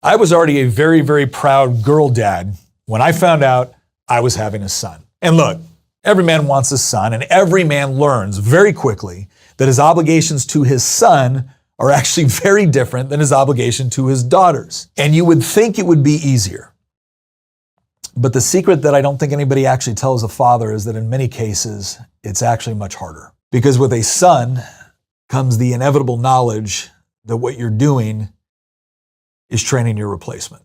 I was already a very, very proud girl dad when I found out I was having a son. And look, every man wants a son, and every man learns very quickly that his obligations to his son are actually very different than his obligation to his daughters. And you would think it would be easier. But the secret that I don't think anybody actually tells a father is that in many cases, it's actually much harder. Because with a son comes the inevitable knowledge that what you're doing is training your replacement.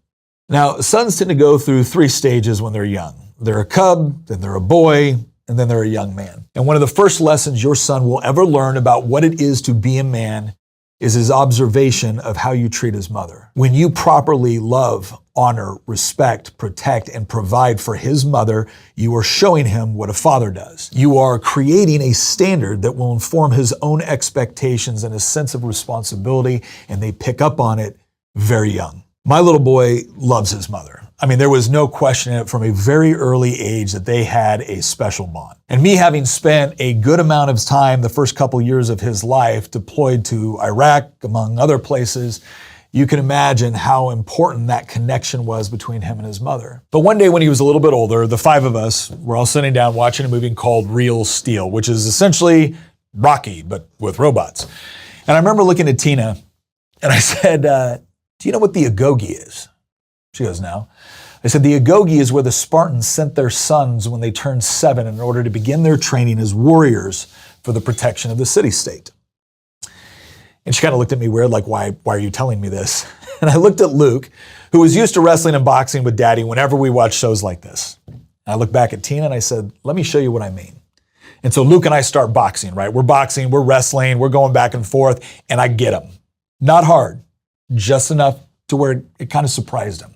Now, sons tend to go through 3 stages when they're young. They're a cub, then they're a boy, and then they're a young man. And one of the first lessons your son will ever learn about what it is to be a man is his observation of how you treat his mother. When you properly love, honor, respect, protect, and provide for his mother, you are showing him what a father does. You are creating a standard that will inform his own expectations and his sense of responsibility, and they pick up on it very young. My little boy loves his mother. I mean, there was no question in it from a very early age that they had a special bond. And me having spent a good amount of time the first couple years of his life deployed to Iraq, among other places, you can imagine how important that connection was between him and his mother. But one day when he was a little bit older, the 5 of us were all sitting down watching a movie called Real Steel, which is essentially Rocky, but with robots. And I remember looking at Tina and I said, do you know what the agoge is? She goes, no. I said, the agoge is where the Spartans sent their sons when they turned 7 in order to begin their training as warriors for the protection of the city-state. And she kind of looked at me weird, like, why are you telling me this? And I looked at Luke, who was used to wrestling and boxing with Daddy whenever we watched shows like this. And I looked back at Tina and I said, let me show you what I mean. And so Luke and I start boxing, right? We're boxing, we're wrestling, we're going back and forth, and I get him. Not hard, just enough to where it kind of surprised him.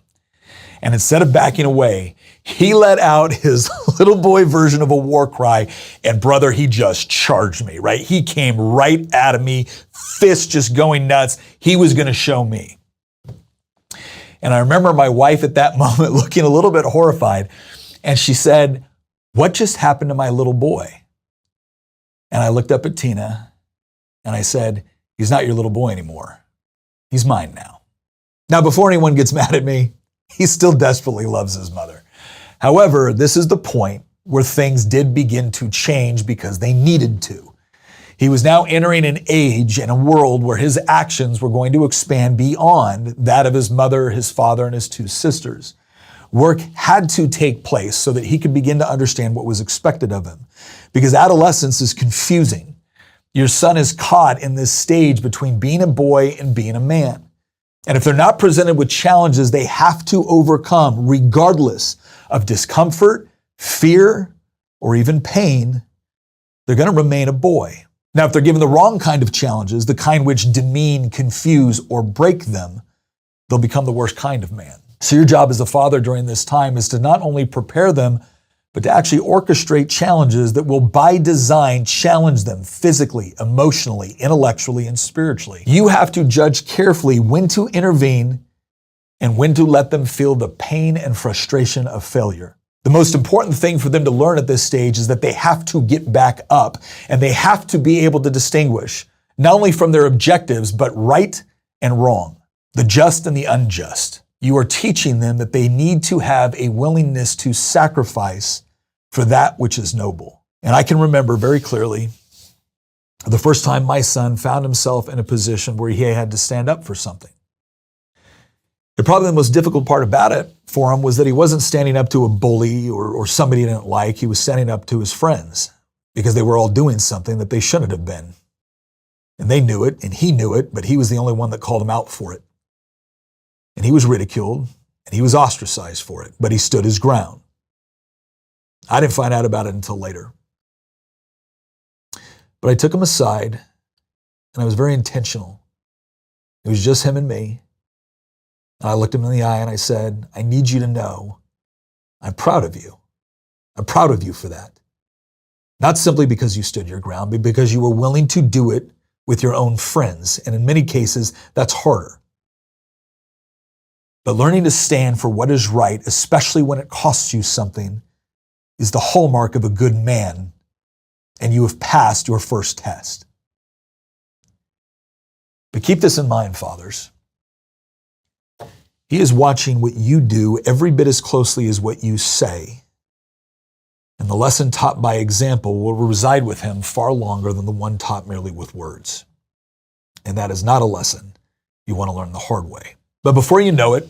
And instead of backing away, he let out his little boy version of a war cry, and brother, he just charged me, right? He came right at me, fist just going nuts. He was going to show me. And I remember my wife at that moment looking a little bit horrified, and she said, what just happened to my little boy? And I looked up at Tina, and I said, he's not your little boy anymore. He's mine now. Now, before anyone gets mad at me, he still desperately loves his mother. However, this is the point where things did begin to change because they needed to. He was now entering an age and a world where his actions were going to expand beyond that of his mother, his father, and his 2 sisters. Work had to take place so that he could begin to understand what was expected of him. Because adolescence is confusing. Your son is caught in this stage between being a boy and being a man. And if they're not presented with challenges they have to overcome, regardless of discomfort, fear, or even pain, they're going to remain a boy. Now, if they're given the wrong kind of challenges, the kind which demean, confuse, or break them, they'll become the worst kind of man. So your job as a father during this time is to not only prepare them, but to actually orchestrate challenges that will, by design, challenge them physically, emotionally, intellectually, and spiritually. You have to judge carefully when to intervene and when to let them feel the pain and frustration of failure. The most important thing for them to learn at this stage is that they have to get back up, and they have to be able to distinguish not only from their objectives, but right and wrong, the just and the unjust. You are teaching them that they need to have a willingness to sacrifice for that which is noble. And I can remember very clearly the first time my son found himself in a position where he had to stand up for something. Probably the most difficult part about it for him was that he wasn't standing up to a bully or somebody he didn't like. He was standing up to his friends because they were all doing something that they shouldn't have been. And they knew it, and he knew it, but he was the only one that called him out for it. And he was ridiculed, and he was ostracized for it, but he stood his ground. I didn't find out about it until later. But I took him aside, and I was very intentional. It was just him and me. And I looked him in the eye and I said, I need you to know I'm proud of you. I'm proud of you for that. Not simply because you stood your ground, but because you were willing to do it with your own friends. And in many cases, that's harder. But learning to stand for what is right, especially when it costs you something, is the hallmark of a good man, and you have passed your first test. But keep this in mind, fathers. He is watching what you do every bit as closely as what you say. And the lesson taught by example will reside with him far longer than the one taught merely with words. And that is not a lesson you want to learn the hard way. But before you know it,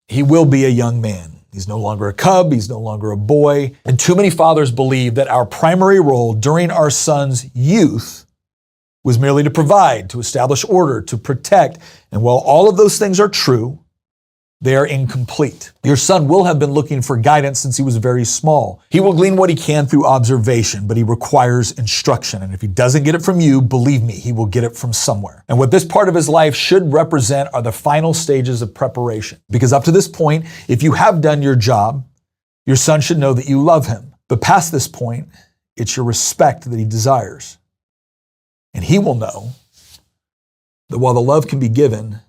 he will be a young man. He's no longer a cub. He's no longer a boy. And too many fathers believe that our primary role during our son's youth was merely to provide, to establish order, to protect. And while all of those things are true, they are incomplete. Your son will have been looking for guidance since he was very small. He will glean what he can through observation, but he requires instruction. And if he doesn't get it from you, believe me, he will get it from somewhere. And what this part of his life should represent are the final stages of preparation. Because up to this point, if you have done your job, your son should know that you love him. But past this point, it's your respect that he desires. And he will know that while the love can be given,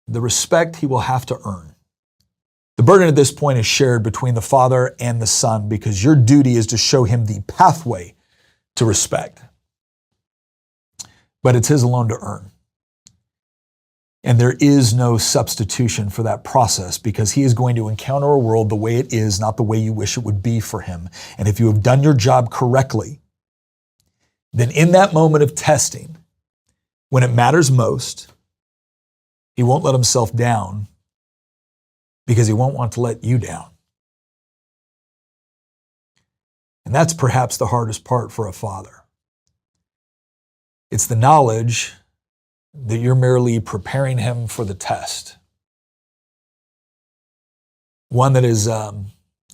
the respect he will have to earn. The burden at this point is shared between the father and the son because your duty is to show him the pathway to respect. But it's his alone to earn. And there is no substitution for that process because he is going to encounter a world the way it is, not the way you wish it would be for him. And if you have done your job correctly, then in that moment of testing, when it matters most, he won't let himself down because he won't want to let you down. And that's perhaps the hardest part for a father. It's the knowledge that you're merely preparing him for the test. One that is,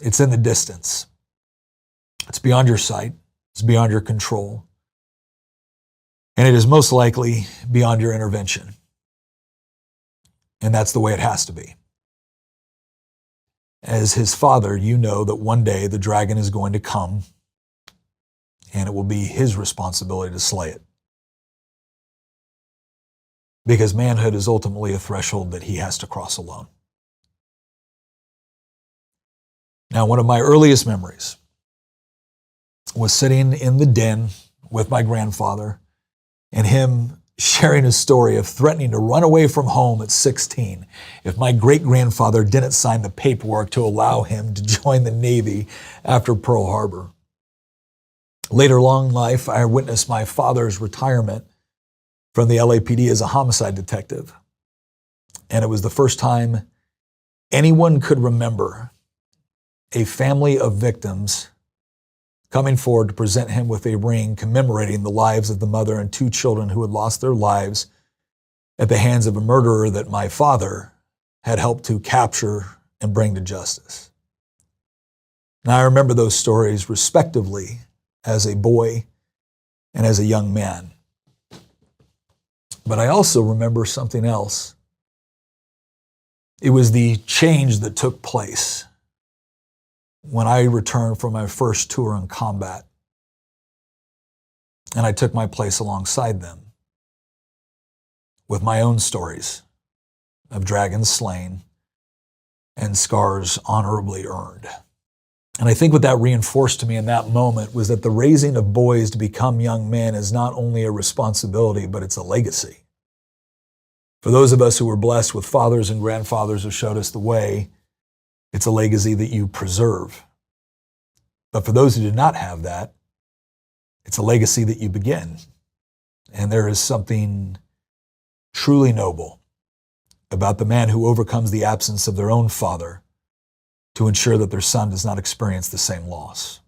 it's in the distance. It's beyond your sight. It's beyond your control. And it is most likely beyond your intervention. And that's the way it has to be. As his father, you know that one day the dragon is going to come and it will be his responsibility to slay it. Because manhood is ultimately a threshold that he has to cross alone. Now, one of my earliest memories was sitting in the den with my grandfather and him sharing a story of threatening to run away from home at 16 if my great-grandfather didn't sign the paperwork to allow him to join the Navy after Pearl Harbor. Later along in life, I witnessed my father's retirement from the LAPD as a homicide detective. And it was the first time anyone could remember a family of victims coming forward to present him with a ring commemorating the lives of the mother and two children who had lost their lives at the hands of a murderer that my father had helped to capture and bring to justice. Now, I remember those stories respectively as a boy and as a young man. But I also remember something else. It was the change that took place when I returned from my first tour in combat, and I took my place alongside them with my own stories of dragons slain and scars honorably earned. And I think what that reinforced to me in that moment was that the raising of boys to become young men is not only a responsibility, but it's a legacy. For those of us who were blessed with fathers and grandfathers who showed us the way, it's a legacy that you preserve. But for those who did not have that, it's a legacy that you begin. And there is something truly noble about the man who overcomes the absence of their own father to ensure that their son does not experience the same loss.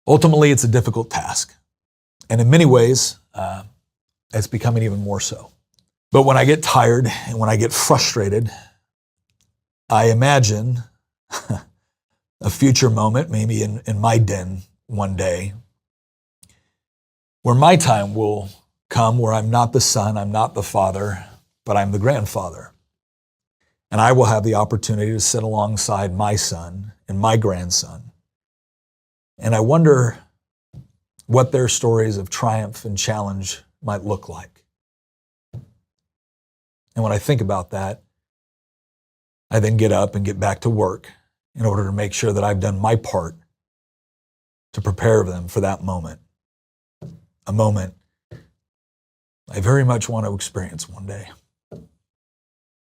Ultimately, it's a difficult task. And in many ways, it's becoming even more so. But when I get tired and when I get frustrated, I imagine a future moment, maybe in my den one day, where my time will come where I'm not the son, I'm not the father, but I'm the grandfather. And I will have the opportunity to sit alongside my son and my grandson. And I wonder what their stories of triumph and challenge might look like. And when I think about that, I then get up and get back to work in order to make sure that I've done my part to prepare them for that moment. A moment I very much want to experience one day.